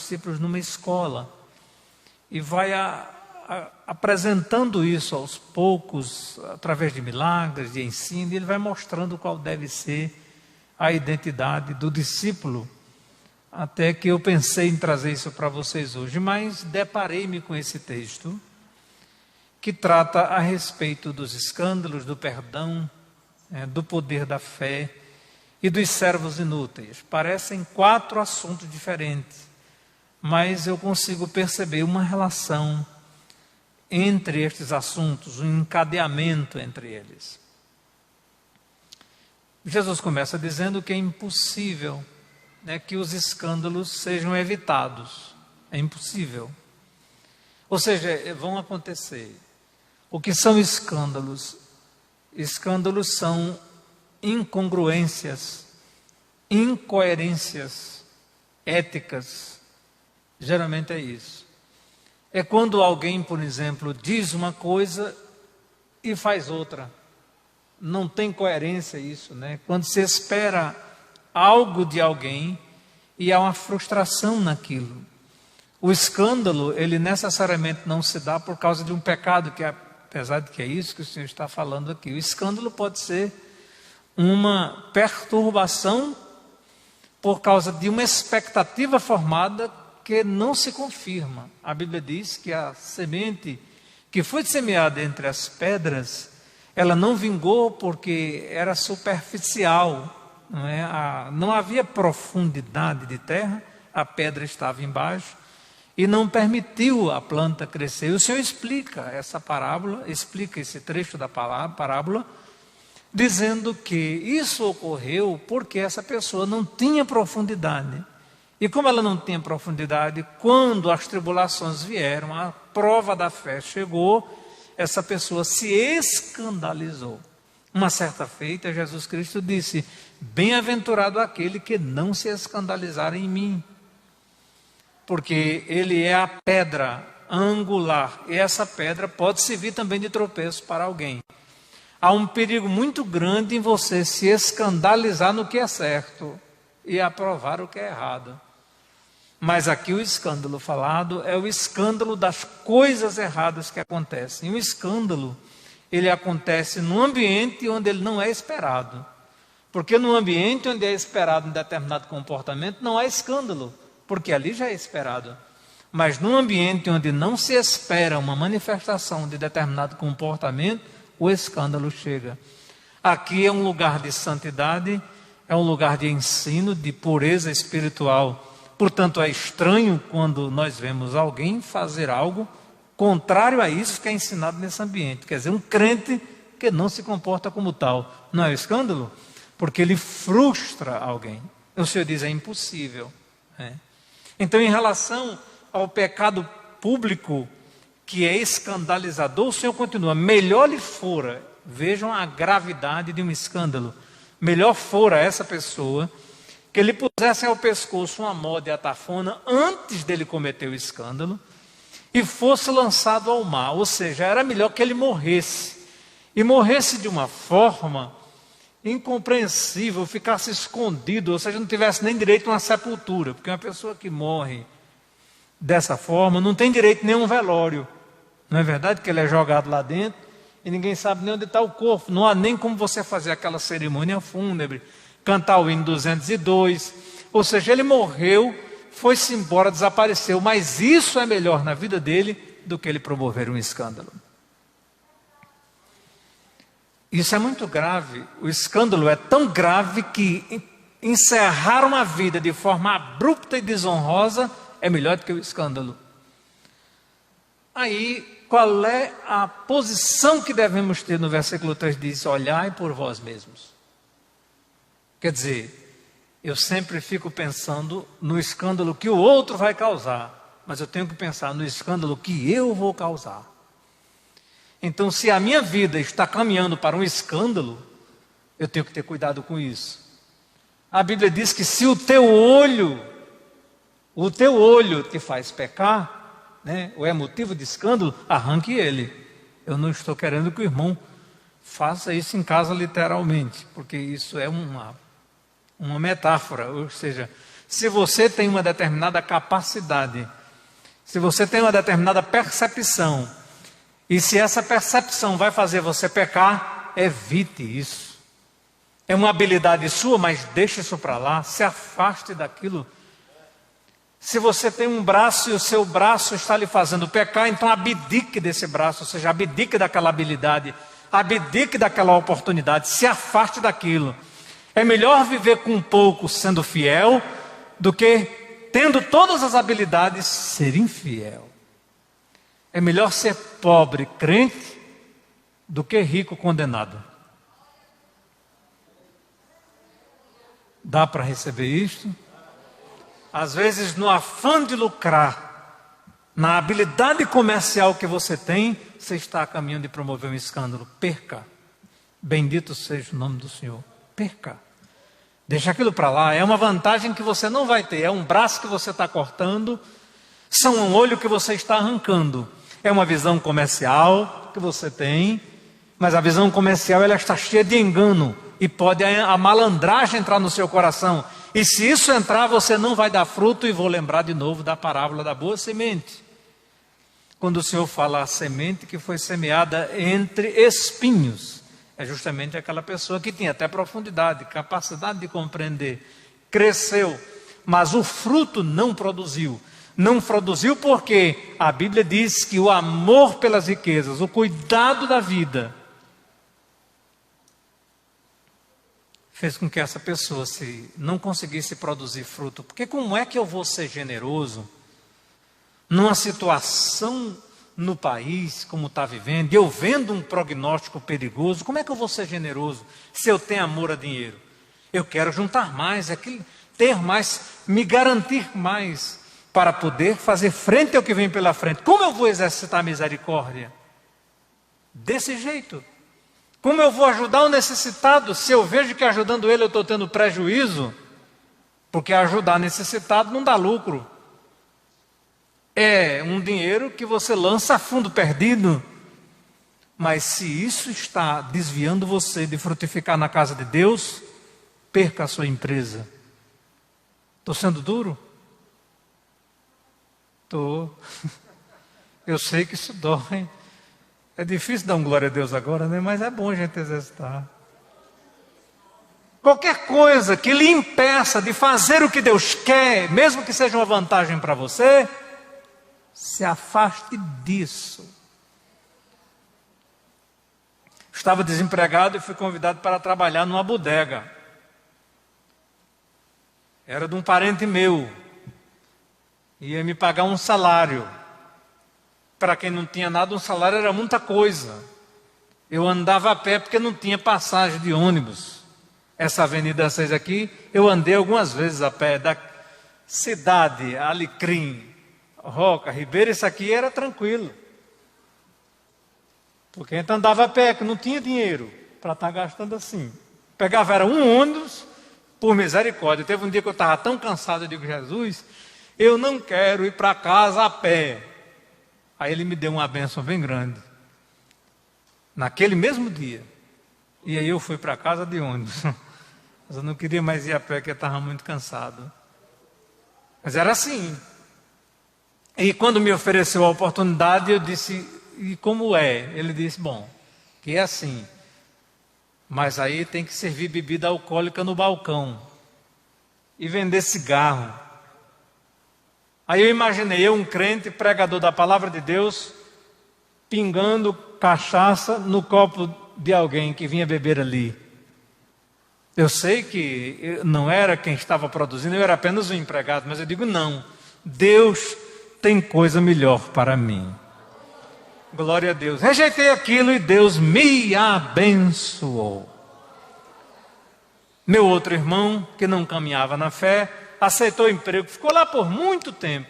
discípulos numa escola e vai apresentando isso aos poucos, através de milagres, de ensino, e ele vai mostrando qual deve ser a identidade do discípulo. Até que eu pensei em trazer isso para vocês hoje, mas deparei-me com esse texto que trata a respeito dos escândalos, do perdão, do poder da fé e dos servos inúteis. Parecem 4 assuntos diferentes, mas eu consigo perceber uma relação entre estes assuntos, um encadeamento entre eles. Jesus começa dizendo que é impossível, que os escândalos sejam evitados. É impossível. Ou seja, vão acontecer. O que são escândalos? Escândalos são incongruências, incoerências éticas. Geralmente é isso. É quando alguém, por exemplo, diz uma coisa e faz outra. Não tem coerência isso, Quando se espera algo de alguém e há uma frustração naquilo. O escândalo, ele necessariamente não se dá por causa de um pecado, apesar de que é isso que o Senhor está falando aqui. O escândalo pode ser uma perturbação por causa de uma expectativa formada que não se confirma. A Bíblia diz que a semente que foi semeada entre as pedras, ela não vingou porque era superficial, não havia profundidade de terra, a pedra estava embaixo e não permitiu a planta crescer. O Senhor explica essa parábola, explica esse trecho da parábola, dizendo que isso ocorreu porque essa pessoa não tinha profundidade. E como ela não tinha profundidade, quando as tribulações vieram, a prova da fé chegou, essa pessoa se escandalizou. Uma certa feita, Jesus Cristo disse: bem-aventurado aquele que não se escandalizar em mim, porque ele é a pedra angular, e essa pedra pode servir também de tropeço para alguém. Há um perigo muito grande em você se escandalizar no que é certo e aprovar o que é errado. Mas aqui o escândalo falado é o escândalo das coisas erradas que acontecem. E o escândalo, ele acontece num ambiente onde ele não é esperado. Porque no ambiente onde é esperado um determinado comportamento, não há escândalo, porque ali já é esperado. Mas num ambiente onde não se espera uma manifestação de determinado comportamento, o escândalo chega. Aqui é um lugar de santidade, é um lugar de ensino, de pureza espiritual. Portanto, é estranho quando nós vemos alguém fazer algo contrário a isso que é ensinado nesse ambiente. Quer dizer, um crente que não se comporta como tal. Não é escândalo? Porque ele frustra alguém. O Senhor diz, é impossível. Então, em relação ao pecado público, que é escandalizador, o Senhor continua: melhor lhe fora, vejam a gravidade de um escândalo, melhor fora essa pessoa que lhe pusessem ao pescoço uma mó de atafona antes dele cometer o escândalo e fosse lançado ao mar. Ou seja, era melhor que ele morresse, e morresse de uma forma incompreensível, ficasse escondido, ou seja, não tivesse nem direito a uma sepultura, porque uma pessoa que morre dessa forma não tem direito a nenhum velório. Não é verdade que ele é jogado lá dentro e ninguém sabe nem onde está o corpo? Não há nem como você fazer aquela cerimônia fúnebre, cantar o hino 202, ou seja, ele morreu, foi-se embora, desapareceu, mas isso é melhor na vida dele do que ele promover um escândalo. Isso é muito grave. O escândalo é tão grave que encerrar uma vida de forma abrupta e desonrosa é melhor do que o escândalo. Aí, qual é a posição que devemos ter? No versículo 3 diz: olhai por vós mesmos. Quer dizer, eu sempre fico pensando no escândalo que o outro vai causar, mas eu tenho que pensar no escândalo que eu vou causar. Então, se a minha vida está caminhando para um escândalo, eu tenho que ter cuidado com isso. A Bíblia diz que se o teu olho te faz pecar, ou é motivo de escândalo, arranque ele. Eu não estou querendo que o irmão faça isso em casa literalmente, porque isso é uma metáfora. Ou seja, Se você tem uma determinada capacidade, se você tem uma determinada percepção, e se essa percepção vai fazer você pecar, evite isso. É uma habilidade sua, mas deixe isso para lá, se afaste daquilo. Se você tem um braço e o seu braço está lhe fazendo pecar, então abdique desse braço, ou seja, abdique daquela habilidade, abdique daquela oportunidade, se afaste daquilo. É melhor viver com pouco sendo fiel, do que tendo todas as habilidades ser infiel. É melhor ser pobre crente do que rico condenado. Dá para receber isto? Às vezes, no afã de lucrar, na habilidade comercial que você tem, você está a caminho de promover um escândalo. Perca. Bendito seja o nome do Senhor. Perca. Deixa aquilo para lá. É uma vantagem que você não vai ter. É um braço que você está cortando. São um olho que você está arrancando. É uma visão comercial que você tem. Mas a visão comercial ela está cheia de engano. E pode a malandragem entrar no seu coração. E se isso entrar, você não vai dar fruto. E vou lembrar de novo da parábola da boa semente. Quando o Senhor fala a semente que foi semeada entre espinhos. É justamente aquela pessoa que tinha até profundidade, capacidade de compreender. Cresceu, mas o fruto não produziu. Não produziu porque a Bíblia diz que o amor pelas riquezas, o cuidado da vida, fez com que essa pessoa não conseguisse produzir fruto. Porque como é que eu vou ser generoso numa situação no país, como está vivendo, e eu vendo um prognóstico perigoso? Como é que eu vou ser generoso se eu tenho amor a dinheiro? Eu quero juntar mais, ter mais, me garantir mais, para poder fazer frente ao que vem pela frente. Como eu vou exercitar a misericórdia? Desse jeito. Como eu vou ajudar o necessitado, se eu vejo que ajudando ele eu estou tendo prejuízo? Porque ajudar necessitado não dá lucro. É um dinheiro que você lança a fundo perdido. Mas se isso está desviando você de frutificar na casa de Deus, perca a sua empresa. Estou sendo duro? Estou. Eu sei que isso dói. É difícil dar um glória a Deus agora, né? Mas é bom a gente exercitar. Qualquer coisa que lhe impeça de fazer o que Deus quer, mesmo que seja uma vantagem para você, se afaste disso. Estava desempregado e fui convidado para trabalhar numa bodega. Era de um parente meu. Ia me pagar um salário. Para quem não tinha nada, um salário era muita coisa. Eu andava a pé porque não tinha passagem de ônibus. Essa Avenida 6 aqui, eu andei algumas vezes a pé. Da cidade, Alecrim, Roca, Ribeira, isso aqui era tranquilo. Porque a gente andava a pé, que não tinha dinheiro para estar gastando assim. Pegava, era um ônibus, por misericórdia. Teve um dia que eu estava tão cansado, eu digo, Jesus, eu não quero ir para casa a pé. Aí ele me deu uma bênção bem grande. Naquele mesmo dia. E aí eu fui para casa de ônibus. Mas eu não queria mais ir a pé, porque eu estava muito cansado. Mas era assim. E quando me ofereceu a oportunidade, eu disse, e como é? Ele disse, bom, que é assim. Mas aí tem que servir bebida alcoólica no balcão. E vender cigarro. Aí eu imaginei um crente, pregador da palavra de Deus, pingando cachaça no copo de alguém que vinha beber ali. Eu sei que não era quem estava produzindo, eu era apenas um empregado, mas eu digo não, Deus tem coisa melhor para mim. Glória a Deus. Rejeitei aquilo e Deus me abençoou. Meu outro irmão, que não caminhava na fé, aceitou o emprego, ficou lá por muito tempo,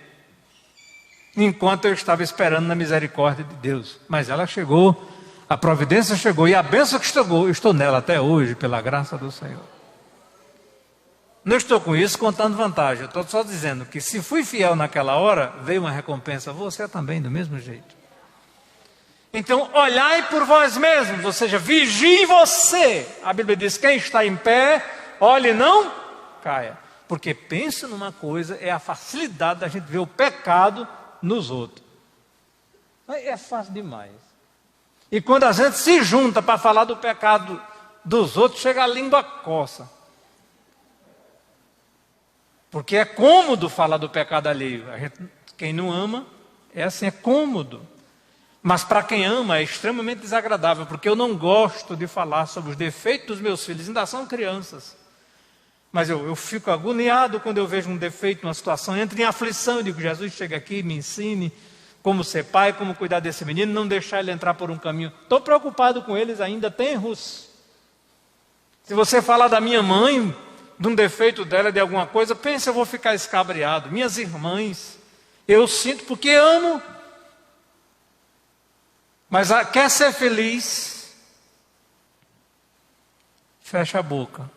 enquanto eu estava esperando na misericórdia de Deus. Mas ela chegou, a providência chegou, e a bênção que chegou, eu estou nela até hoje, pela graça do Senhor. Não estou com isso contando vantagem, eu estou só dizendo que se fui fiel naquela hora, veio uma recompensa, você também do mesmo jeito. Então, olhai por vós mesmos, ou seja, vigie você. A Bíblia diz, quem está em pé, olhe e não caia. Porque pensa numa coisa, é a facilidade da gente ver o pecado nos outros. É fácil demais. E quando a gente se junta para falar do pecado dos outros, chega a língua coça. Porque é cômodo falar do pecado alheio. Quem não ama, é assim, é cômodo. Mas para quem ama é extremamente desagradável, porque eu não gosto de falar sobre os defeitos dos meus filhos, ainda são crianças. Mas eu fico agoniado quando eu vejo um defeito, uma situação, entro em aflição e digo, Jesus, chega aqui, me ensine como ser pai, como cuidar desse menino, não deixar ele entrar por um caminho. Estou preocupado com eles ainda, tenros. Se você falar da minha mãe, de um defeito dela, de alguma coisa, pensa, eu vou ficar escabriado. Minhas irmãs, eu sinto porque amo. Mas quer ser feliz? Fecha a boca.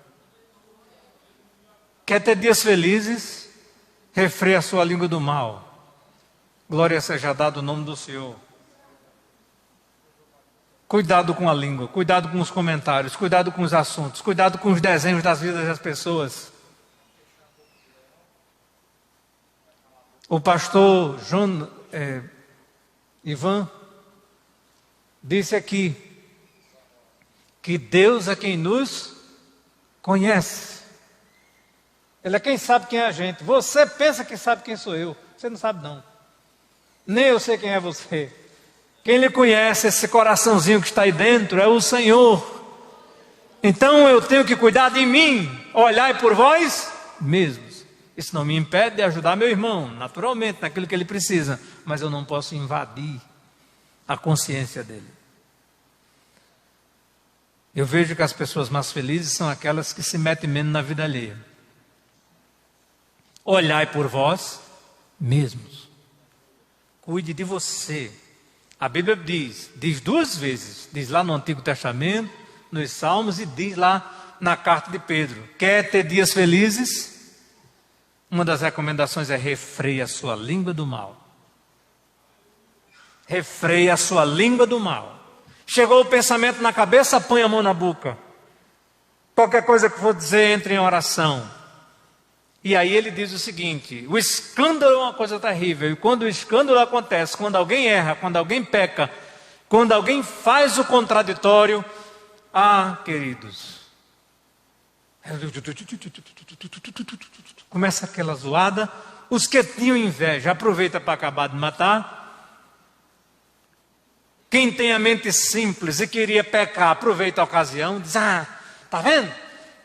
Quer ter dias felizes? Refreia a sua língua do mal. Glória seja dada o nome do Senhor. Cuidado com a língua, cuidado com os comentários, cuidado com os assuntos, cuidado com os desenhos das vidas das pessoas. O pastor Ivan disse aqui que Deus é quem nos conhece. Ele é quem sabe quem é a gente. Você pensa que sabe quem sou eu. Você não sabe não. Nem eu sei quem é você. Quem lhe conhece, esse coraçãozinho que está aí dentro, é o Senhor. Então eu tenho que cuidar de mim. Olhai por vós mesmos. Isso não me impede de ajudar meu irmão, naturalmente, naquilo que ele precisa. Mas eu não posso invadir a consciência dele. Eu vejo que as pessoas mais felizes são aquelas que se metem menos na vida alheia. Olhai por vós mesmos. Cuide de você. A Bíblia diz 2 vezes. Diz lá no Antigo Testamento, nos Salmos, e diz lá na carta de Pedro. Quer ter dias felizes? Uma das recomendações é refreia a sua língua do mal. Refreia a sua língua do mal. Chegou o pensamento na cabeça, põe a mão na boca. Qualquer coisa que for dizer, entre em oração. E aí ele diz o seguinte: o escândalo é uma coisa terrível. E quando o escândalo acontece, quando alguém erra, quando alguém peca, quando alguém faz o contraditório, queridos, começa aquela zoada. Os que tinham inveja, aproveita para acabar de matar. Quem tem a mente simples e queria pecar, aproveita a ocasião, diz, tá vendo?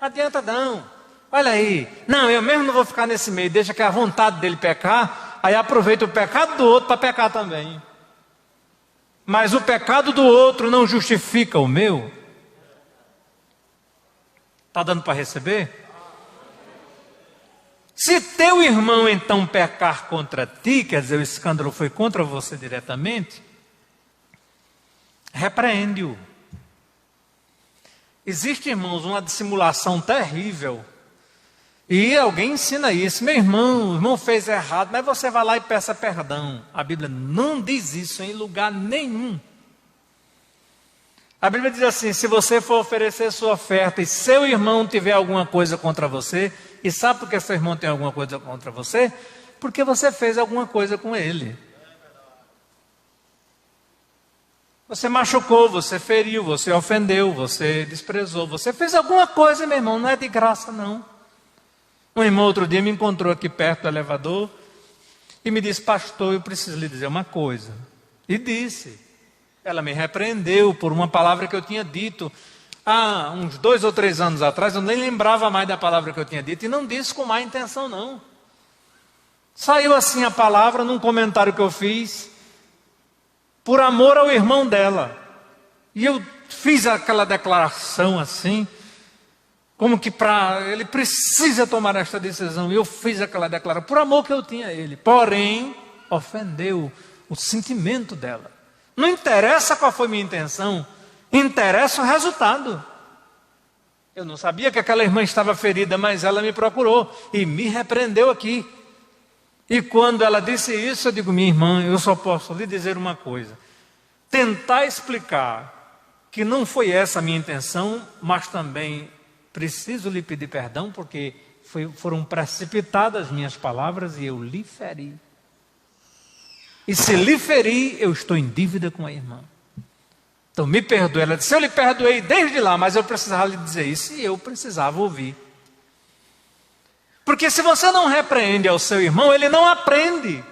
Não adianta não. Olha aí, não, eu mesmo não vou ficar nesse meio, deixa que a vontade dele pecar, aí aproveita o pecado do outro para pecar também. Mas o pecado do outro não justifica o meu. Está dando para receber? Se teu irmão então pecar contra ti, quer dizer, o escândalo foi contra você diretamente, repreende-o. Existe, irmãos, uma dissimulação terrível. E alguém ensina isso. Meu irmão, o irmão fez errado, mas você vai lá e peça perdão. A Bíblia não diz isso em lugar nenhum. A Bíblia diz assim: se você for oferecer sua oferta e seu irmão tiver alguma coisa contra você, e sabe por que seu irmão tem alguma coisa contra você? Porque você fez alguma coisa com ele. Você machucou, você feriu, você ofendeu, você desprezou, você fez alguma coisa, meu irmão, não é de graça não. Um irmão outro dia me encontrou aqui perto do elevador e me disse: pastor, eu preciso lhe dizer uma coisa. E disse. Ela me repreendeu por uma palavra que eu tinha dito há uns 2 ou 3 anos atrás. Eu nem lembrava mais da palavra que eu tinha dito e não disse com má intenção não. Saiu assim a palavra num comentário que eu fiz por amor ao irmão dela. E eu fiz aquela declaração assim, como que ele precisa tomar esta decisão. E eu fiz aquela declaração por amor que eu tinha a ele. Porém, ofendeu o sentimento dela. Não interessa qual foi minha intenção, interessa o resultado. Eu não sabia que aquela irmã estava ferida, mas ela me procurou e me repreendeu aqui. E quando ela disse isso, eu digo: minha irmã, eu só posso lhe dizer uma coisa. Tentar explicar que não foi essa a minha intenção, mas também preciso lhe pedir perdão, porque foram precipitadas as minhas palavras e eu lhe feri. E se lhe feri, eu estou em dívida com a irmã. Então me perdoe. Ela disse, eu lhe perdoei desde lá, mas eu precisava lhe dizer isso e eu precisava ouvir. Porque se você não repreende ao seu irmão, ele não aprende.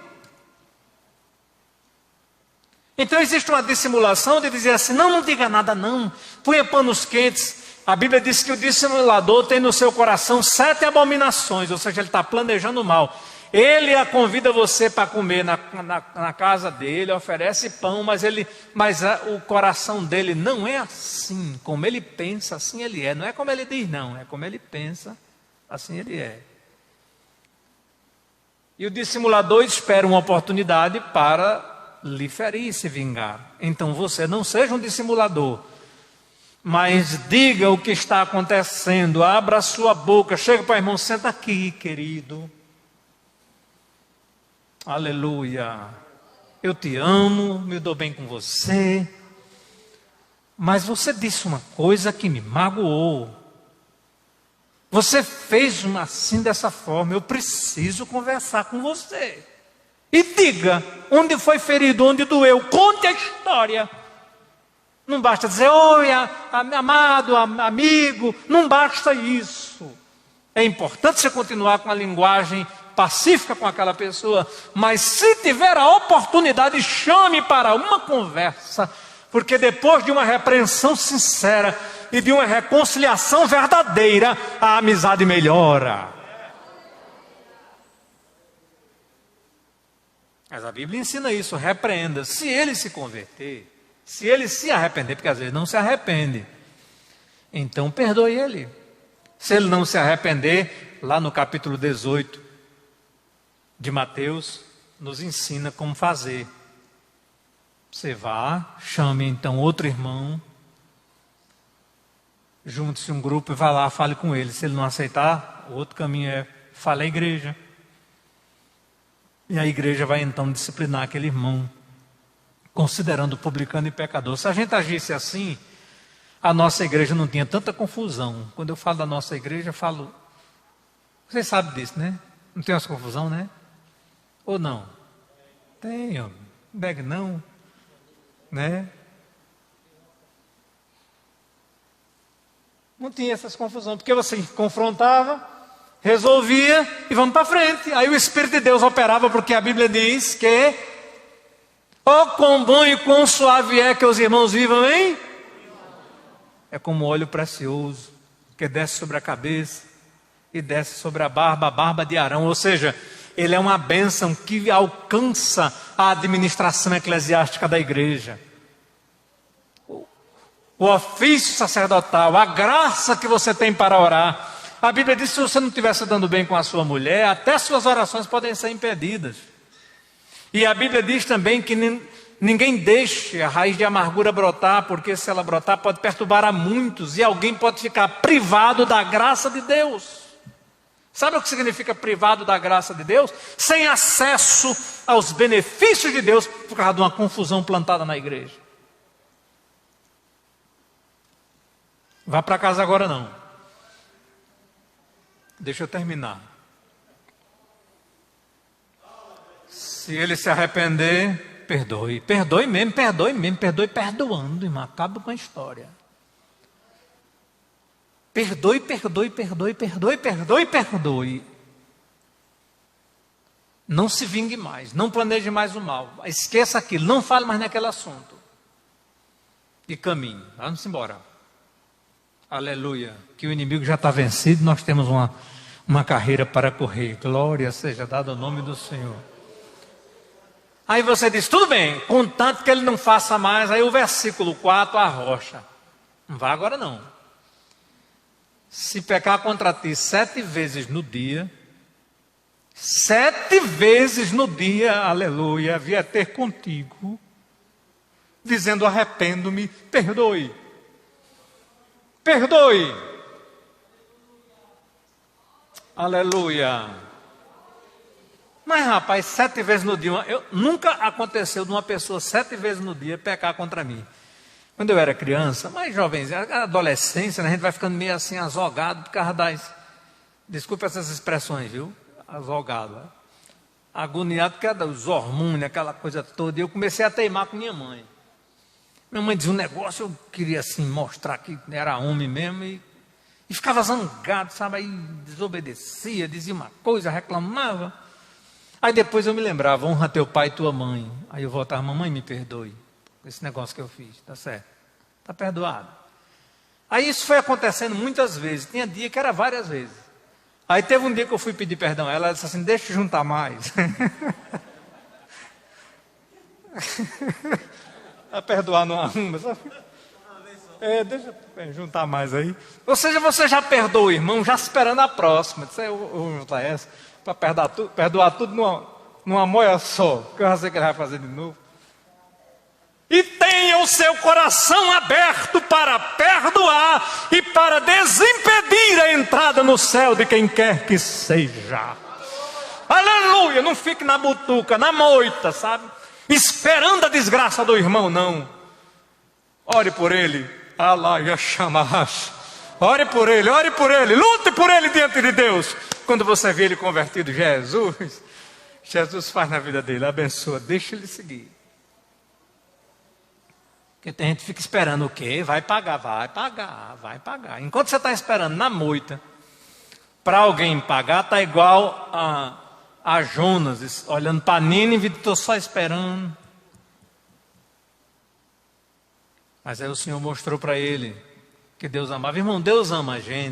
Então existe uma dissimulação de dizer assim, não diga nada não, ponha panos quentes. A Bíblia diz que o dissimulador tem no seu coração 7 abominações, ou seja, ele está planejando mal. Ele convida você para comer na casa dele, oferece pão, mas o coração dele não é assim, como ele pensa, assim ele é. Não é como ele diz não, é como ele pensa, assim ele é. E o dissimulador espera uma oportunidade para lhe ferir e se vingar. Então você não seja um dissimulador, mas diga o que está acontecendo, abra a sua boca, chega para o irmão, senta aqui, querido. Aleluia. Eu te amo, me dou bem com você, mas você disse uma coisa que me magoou. Você fez assim dessa forma, eu preciso conversar com você. E diga onde foi ferido, onde doeu, conte a história. Não basta dizer, oi, amado, amigo, não basta isso. É importante você continuar com a linguagem pacífica com aquela pessoa, mas se tiver a oportunidade, chame para uma conversa, porque depois de uma repreensão sincera e de uma reconciliação verdadeira, a amizade melhora. Mas a Bíblia ensina isso, repreenda. Se ele se converter, se ele se arrepender, porque às vezes não se arrepende, então perdoe ele. Se ele não se arrepender, lá no capítulo 18 de Mateus, nos ensina como fazer. Você vá, chame então outro irmão, junte-se um grupo e vá lá, fale com ele. Se ele não aceitar, o outro caminho é fale à igreja. E a igreja vai então disciplinar aquele irmão, considerando publicano e pecador. Se a gente agisse assim, a nossa igreja não tinha tanta confusão. Quando eu falo da nossa igreja, eu falo... Vocês sabem disso, né? Não tem essa confusão, né? Ou não? Tem, ó. Não, né? Não tinha essas confusões, porque você confrontava, resolvia e vamos para frente. Aí o Espírito de Deus operava, porque a Bíblia diz que oh, quão bom e quão suave é que os irmãos vivam em... É como óleo precioso, que desce sobre a cabeça e desce sobre a barba de Arão. Ou seja, ele é uma bênção que alcança a administração eclesiástica da igreja. O ofício sacerdotal, a graça que você tem para orar. A Bíblia diz que se você não estiver se dando bem com a sua mulher, até suas orações podem ser impedidas. E a Bíblia diz também que ninguém deixe a raiz de amargura brotar, porque se ela brotar pode perturbar a muitos e alguém pode ficar privado da graça de Deus. Sabe o que significa privado da graça de Deus? Sem acesso aos benefícios de Deus por causa de uma confusão plantada na igreja. Vá para casa agora não. Deixa eu terminar. Se ele se arrepender, perdoe. Perdoe mesmo, perdoe perdoando, irmão. Acaba com a história. Perdoe. Não se vingue mais, não planeje mais o mal. Esqueça aquilo, não fale mais naquele assunto. E caminhe, vamos embora. Aleluia, que o inimigo já está vencido, nós temos uma carreira para correr. Glória seja dada ao nome do Senhor. Aí você diz, tudo bem, contanto que ele não faça mais. Aí o versículo 4 arrocha. Não vá agora não. Se pecar contra ti 7 vezes no dia, 7 vezes no dia, aleluia, vier ter contigo, dizendo arrependo-me, perdoe. Aleluia. Mas rapaz, 7 vezes no dia, nunca aconteceu de uma pessoa 7 vezes no dia pecar contra mim. Quando eu era criança, mais jovenzinho, adolescência, né, a gente vai ficando meio assim azogado por causa Desculpe essas expressões, viu? Azogado. Agoniado, que era os hormônios, aquela coisa toda. E eu comecei a teimar com minha mãe. Minha mãe dizia um negócio, eu queria assim mostrar que era homem mesmo. E ficava zangado, sabe? Aí desobedecia, dizia uma coisa, reclamava. Aí depois eu me lembrava, honra teu pai e tua mãe. Aí eu voltava, mamãe, me perdoe. Esse negócio que eu fiz, tá certo? Tá perdoado. Aí isso foi acontecendo muitas vezes. Tinha dia que era várias vezes. Aí teve um dia que eu fui pedir perdão a ela, ela disse assim, deixa eu juntar mais. A perdoar não arruma, sabe? Deixa eu juntar mais aí. Ou seja, você já perdoou o irmão, já esperando a próxima. Disse, eu vou juntar essa, para perdoar tudo numa moia só. Que eu já sei que ele vai fazer de novo. E tenha o seu coração aberto para perdoar e para desimpedir a entrada no céu de quem quer que seja. Aleluia! Não fique na butuca, na moita, sabe? Esperando a desgraça do irmão, não. Ore por ele. Ore por ele, lute por ele diante de Deus. Quando você vê ele convertido, Jesus faz na vida dele, abençoa, deixa ele seguir. Porque tem gente que fica esperando o quê? Vai pagar. Enquanto você está esperando na moita, para alguém pagar, está igual a Jonas, olhando para Nínive, estou só esperando. Mas aí o Senhor mostrou para ele que Deus amava. Irmão, Deus ama a gente.